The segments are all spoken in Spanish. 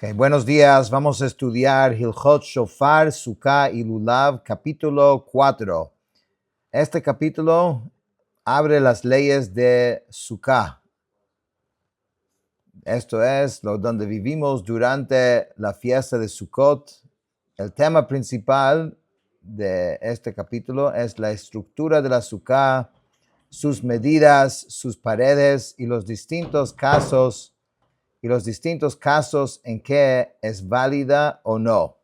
Okay, buenos días. Vamos a estudiar Hilchot Shofar, Sukkah y Lulav, capítulo 4. Este capítulo abre las leyes de Sukkah. Esto es donde vivimos durante la fiesta de Sukkot. El tema principal de este capítulo es la estructura de la Sukkah, sus medidas, sus paredes y los distintos casos en que es válida o no.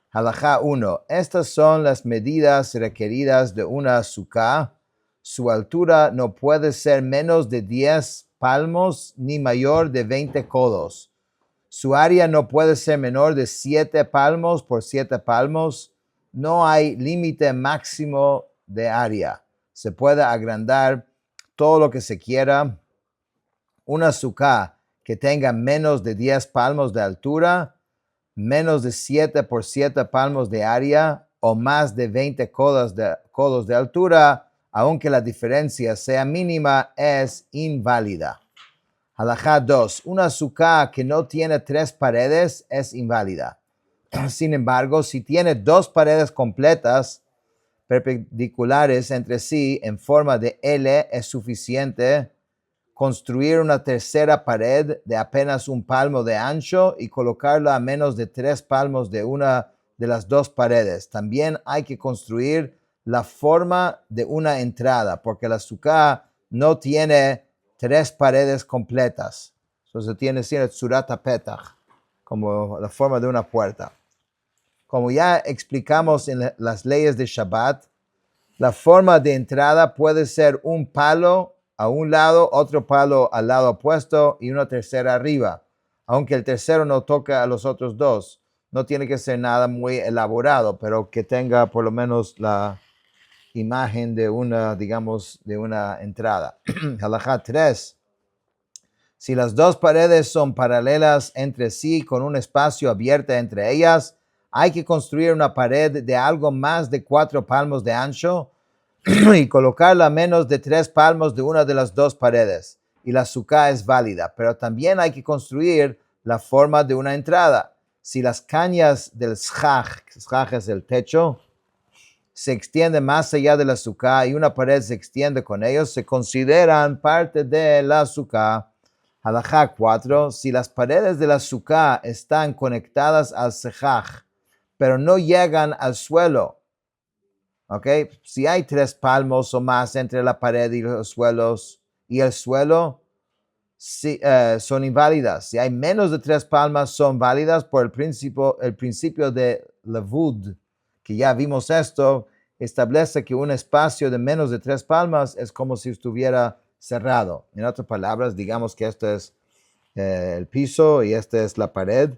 Halajá 1. Estas son las medidas requeridas de una sukkah. Su altura no puede ser menos de 10 palmos ni mayor de 20 codos. Su área no puede ser menor de 7 palmos por 7 palmos. No hay límite máximo de área. Se puede agrandar todo lo que se quiera. Una sukkah que tenga menos de 10 palmos de altura, menos de 7 por 7 palmos de área o más de 20 codos de altura, aunque la diferencia sea mínima, es inválida. Halajá 2. Una sukkah que no tiene 3 paredes es inválida. Sin embargo, si tiene 2 paredes completas, perpendiculares entre sí en forma de L, es suficiente construir una tercera pared de apenas un palmo de ancho y colocarla a menos de 3 palmos de una de las 2 paredes. También hay que construir la forma de una entrada, porque la sukkah no tiene 3 paredes completas. Entonces tiene surata petach, como la forma de una puerta. Como ya explicamos en las leyes de Shabbat, la forma de entrada puede ser un palo a un lado, otro palo al lado opuesto y una tercera arriba. Aunque el tercero no toca a los otros dos. No tiene que ser nada muy elaborado, pero que tenga por lo menos la imagen de una, digamos, de una entrada. Halajá 3. Si las dos paredes son paralelas entre sí con un espacio abierto entre ellas, hay que construir una pared de algo más de 4 palmos de ancho y colocarla a menos de 3 palmos de una de las 2 paredes. Y la sukkah es válida, pero también hay que construir la forma de una entrada. Si las cañas del schach es el techo, se extiende más allá de la sukkah y una pared se extiende con ellos, se consideran parte de la sukkah. Halajá 4. Si las paredes de la sukkah están conectadas al schach, pero no llegan al suelo, ¿ok? Si hay 3 palmos o más entre la pared y los suelos y el suelo, son inválidas. Si hay menos de 3 palmas, son válidas por el principio de Levud, que ya vimos esto, establece que un espacio de menos de 3 palmas es como si estuviera cerrado. En otras palabras, digamos que esto es el piso y esta es la pared.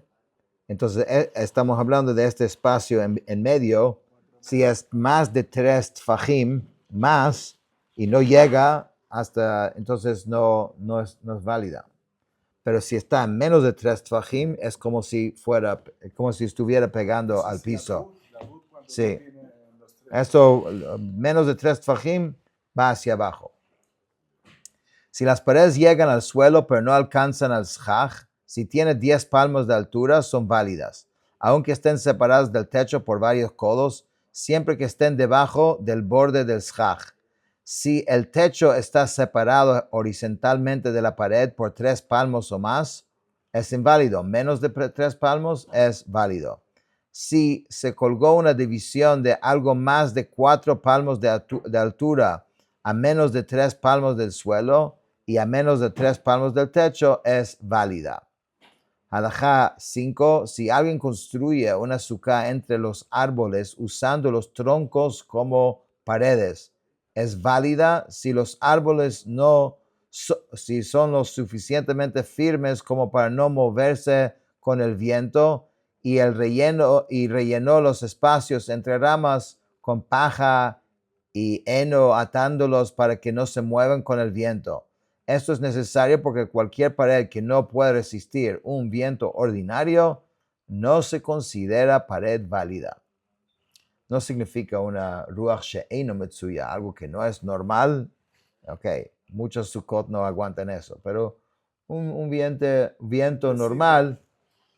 Entonces, estamos hablando de este espacio en medio. Si es más de 3 tfajim, más, y no llega hasta, entonces no es válida. Pero si está en menos de 3 tfajim, es como si estuviera pegando al piso. Sí. Esto, menos de 3 tfajim, va hacia abajo. Si las paredes llegan al suelo pero no alcanzan al schach, si tiene 10 palmos de altura, son válidas, aunque estén separadas del techo por varios codos, siempre que estén debajo del borde del schach. Si el techo está separado horizontalmente de la pared por 3 palmos o más, es inválido. Menos de 3 palmos es válido. Si se colgó una división de algo más de 4 palmos de altura a menos de 3 palmos del suelo y a menos de 3 palmos del techo, es válida. Halajá 5. Si alguien construye una sukkah entre los árboles usando los troncos como paredes, es válida si los árboles si son lo suficientemente firmes como para no moverse con el viento y rellenó los espacios entre ramas con paja y heno atándolos para que no se muevan con el viento. Esto es necesario porque cualquier pared que no puede resistir un viento ordinario no se considera pared válida. No significa una ruach she'eino metzuya, algo que no es normal. Ok, muchos sukkot no aguantan eso, pero un viento normal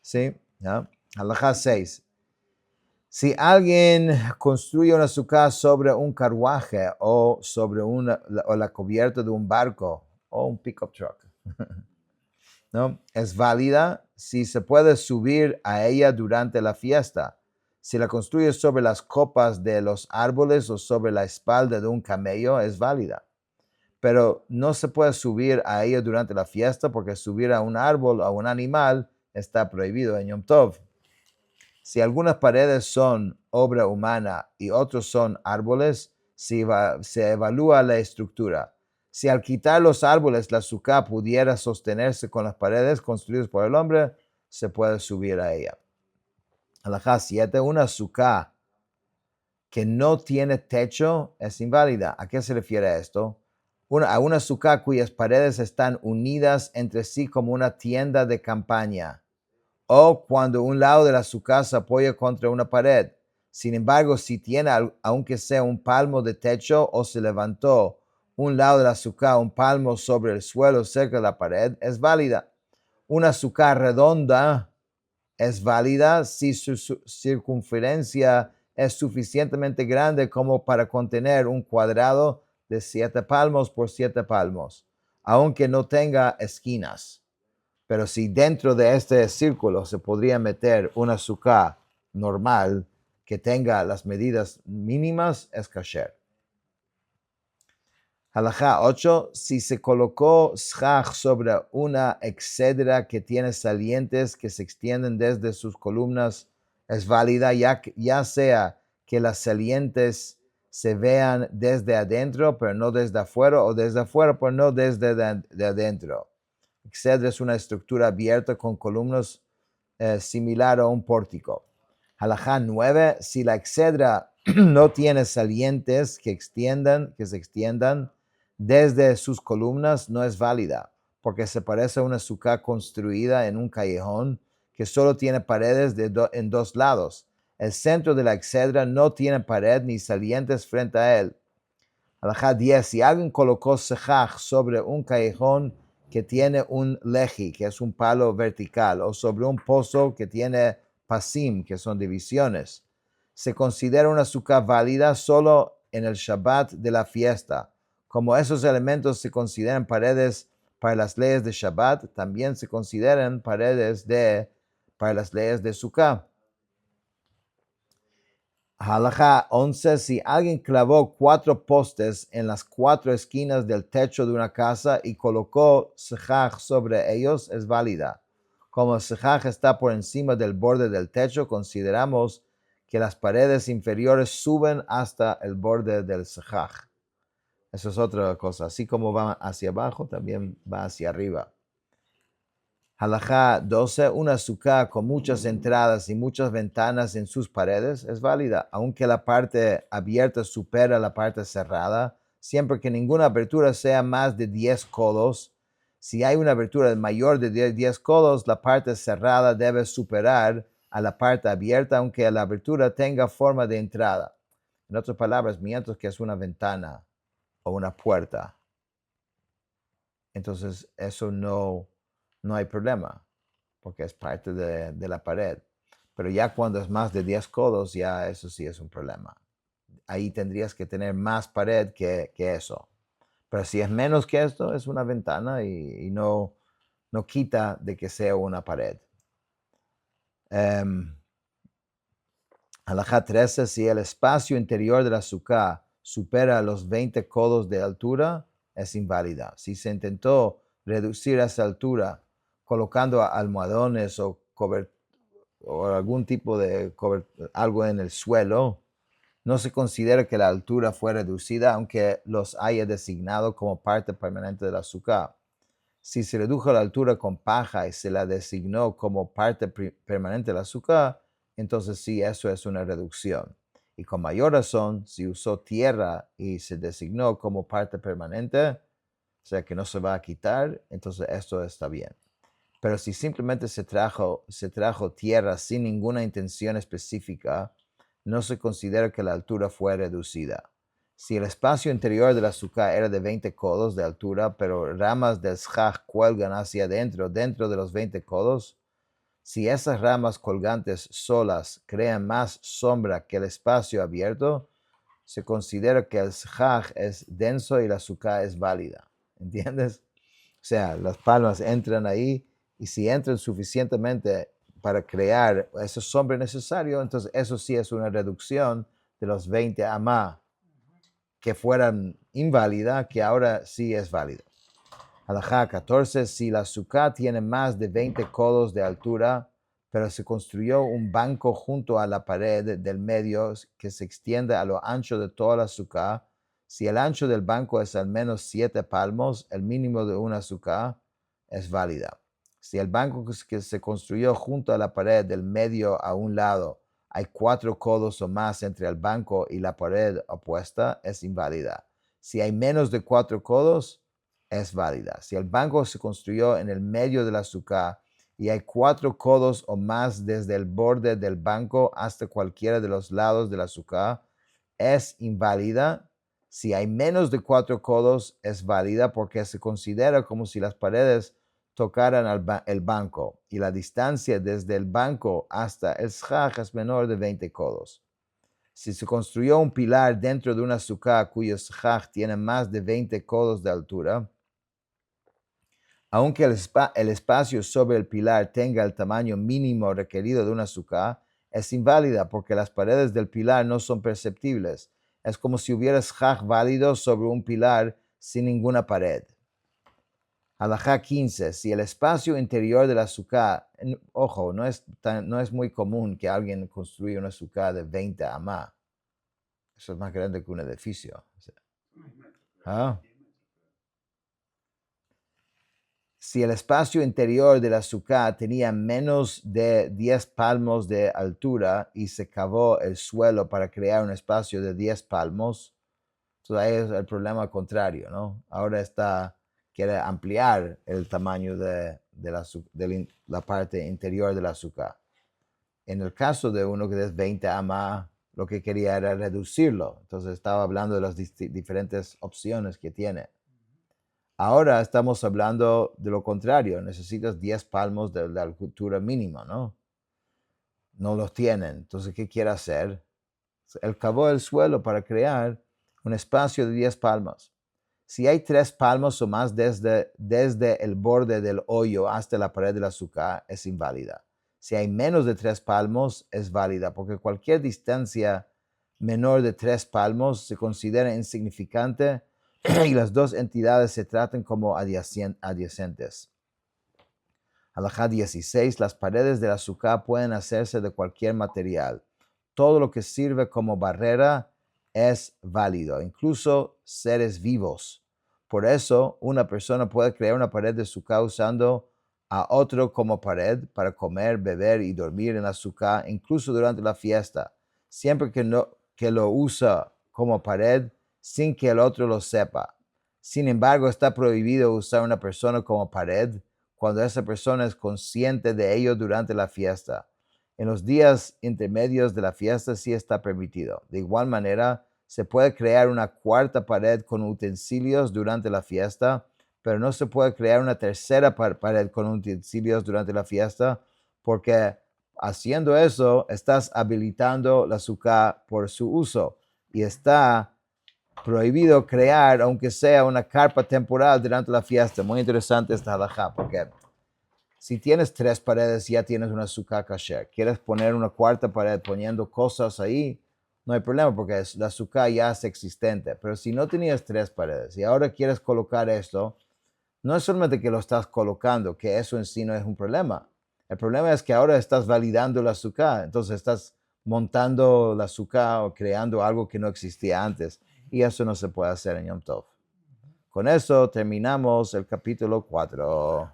¿Sí? ¿Ya? Halajá 6. Si alguien construye una sukkah sobre un carruaje o sobre la cubierta de un barco o un pickup truck, ¿no? Es válida si se puede subir a ella durante la fiesta. Si la construye sobre las copas de los árboles o sobre la espalda de un camello, es válida. Pero no se puede subir a ella durante la fiesta porque subir a un árbol o a un animal está prohibido en Yom Tov. Si algunas paredes son obra humana y otros son árboles, se evalúa la estructura. Si al quitar los árboles la sukkah pudiera sostenerse con las paredes construidas por el hombre, se puede subir a ella. Halajá 7. Una sukkah que no tiene techo es inválida. ¿A qué se refiere esto? A una sukkah cuyas paredes están unidas entre sí como una tienda de campaña, o cuando un lado de la sukkah se apoya contra una pared. Sin embargo, si tiene, aunque sea un palmo de techo o se levantó un lado de la sukkah un palmo sobre el suelo cerca de la pared, es válida. Una sukkah redonda es válida si su circunferencia es suficientemente grande como para contener un cuadrado de 7 palmos por 7 palmos, aunque no tenga esquinas. Pero si dentro de este círculo se podría meter una sukkah normal que tenga las medidas mínimas, es kasher. Halajá 8. Si se colocó schach sobre una exedra que tiene salientes que se extienden desde sus columnas, es válida, ya sea que las salientes se vean desde adentro, pero no desde afuera, o desde afuera, pero no desde adentro. Exedra es una estructura abierta con columnas similar a un pórtico. Halajá 9. Si la exedra no tiene salientes que se extiendan desde sus columnas, no es válida, porque se parece a una sukkah construida en un callejón que solo tiene paredes en dos lados. El centro de la exedra no tiene pared ni salientes frente a él. Halajá 10. Si alguien colocó sejaj sobre un callejón que tiene un leji, que es un palo vertical, o sobre un pozo que tiene pasim, que son divisiones, se considera una sukkah válida solo en el Shabbat de la fiesta. Como esos elementos se consideran paredes para las leyes de Shabbat, también se consideran paredes para las leyes de Sukkah. Halajá 11. Si alguien clavó 4 postes en las 4 esquinas del techo de una casa y colocó sejaj sobre ellos, es válida. Como el sejaj está por encima del borde del techo, consideramos que las paredes inferiores suben hasta el borde del sejaj. Eso es otra cosa. Así como va hacia abajo, también va hacia arriba. Halajá 12. Una sukkah con muchas entradas y muchas ventanas en sus paredes es válida, aunque la parte abierta supera la parte cerrada, siempre que ninguna abertura sea más de 10 codos. Si hay una abertura mayor de 10 codos, la parte cerrada debe superar a la parte abierta, aunque la abertura tenga forma de entrada. En otras palabras, mientras que es una ventana o una puerta. Entonces, eso no hay problema, porque es parte de la pared. Pero ya cuando es más de 10 codos, ya eso sí es un problema. Ahí tendrías que tener más pared que eso. Pero si es menos que esto, es una ventana y no quita de que sea una pared. Halajá 13. Si el espacio interior de la sukkah supera los 20 codos de altura, es inválida. Si se intentó reducir esa altura colocando almohadones o algún tipo de algo en el suelo, no se considera que la altura fue reducida, aunque los haya designado como parte permanente de la sukkah. Si se redujo la altura con paja y se la designó como parte permanente de la sukkah, entonces sí, eso es una reducción. Y con mayor razón, si usó tierra y se designó como parte permanente, o sea que no se va a quitar, entonces esto está bien. Pero si simplemente se trajo tierra sin ninguna intención específica, no se considera que la altura fue reducida. Si el espacio interior de la sukkah era de 20 codos de altura, pero ramas del schach cuelgan hacia adentro, dentro de los 20 codos, Si esas ramas colgantes solas crean más sombra que el espacio abierto, se considera que el shaj es denso y la suká es válida. ¿Entiendes? O sea, las palmas entran ahí y si entran suficientemente para crear ese sombra necesario, entonces eso sí es una reducción de los 20 amá que fueran inválida, que ahora sí es válida. Halajá 14, si la suká tiene más de 20 codos de altura, pero se construyó un banco junto a la pared del medio que se extiende a lo ancho de toda la suká, si el ancho del banco es al menos 7 palmos, el mínimo de una suká es válida. Si el banco que se construyó junto a la pared del medio a un lado hay 4 codos o más entre el banco y la pared opuesta, es inválida. Si hay menos de 4 codos, es válida. Si el banco se construyó en el medio de la suká y hay 4 codos o más desde el borde del banco hasta cualquiera de los lados de la suká, es inválida. Si hay menos de 4 codos, es válida porque se considera como si las paredes tocaran el banco y la distancia desde el banco hasta el shaj es menor de 20 codos. Si se construyó un pilar dentro de una suká cuyo shaj tiene más de 20 codos de altura, aunque el espacio sobre el pilar tenga el tamaño mínimo requerido de una suká, es inválida porque las paredes del pilar no son perceptibles. Es como si hubiera shaj válido sobre un pilar sin ninguna pared. Halajá 15. Si el espacio interior de la suká, ojo, no es muy común que alguien construya una suká de 20 amá. Eso es más grande que un edificio. ¿Ah? Si el espacio interior de la suká tenía menos de 10 palmos de altura y se cavó el suelo para crear un espacio de 10 palmos, entonces ahí es el problema contrario, ¿no? Ahora quiere ampliar el tamaño de la parte interior de la suká. En el caso de uno que es 20 amá, lo que quería era reducirlo. Entonces estaba hablando de las diferentes opciones que tiene. Ahora estamos hablando de lo contrario. Necesitas 10 palmos de la altura mínima, ¿no? No los tienen. Entonces, ¿qué quiere hacer? Él cavó el suelo para crear un espacio de 10 palmas. Si hay 3 palmos o más desde el borde del hoyo hasta la pared de la suká, es inválida. Si hay menos de 3 palmos, es válida, porque cualquier distancia menor de 3 palmos se considera insignificante y las dos entidades se tratan como adyacentes. Halajá 16. Las paredes de la suká pueden hacerse de cualquier material. Todo lo que sirve como barrera es válido, incluso seres vivos. Por eso, una persona puede crear una pared de suká usando a otro como pared para comer, beber y dormir en la suká, incluso durante la fiesta, siempre que lo usa como pared sin que el otro lo sepa. Sin embargo, está prohibido usar una persona como pared cuando esa persona es consciente de ello durante la fiesta. En los días intermedios de la fiesta sí está permitido. De igual manera, se puede crear una cuarta pared con utensilios durante la fiesta, pero no se puede crear una tercera pared con utensilios durante la fiesta, porque haciendo eso estás habilitando la suká por su uso y está prohibido crear, aunque sea una carpa temporal durante la fiesta. Muy interesante esta halajá, porque si tienes 3 paredes, ya tienes una suká kasher. Quieres poner una cuarta pared poniendo cosas ahí, no hay problema porque la suká ya es existente. Pero si no tenías 3 paredes y ahora quieres colocar esto, no es solamente que lo estás colocando, que eso en sí no es un problema. El problema es que ahora estás validando la suká, entonces estás montando la suká o creando algo que no existía antes. Y eso no se puede hacer en Yom Tov. Con eso terminamos el capítulo 4.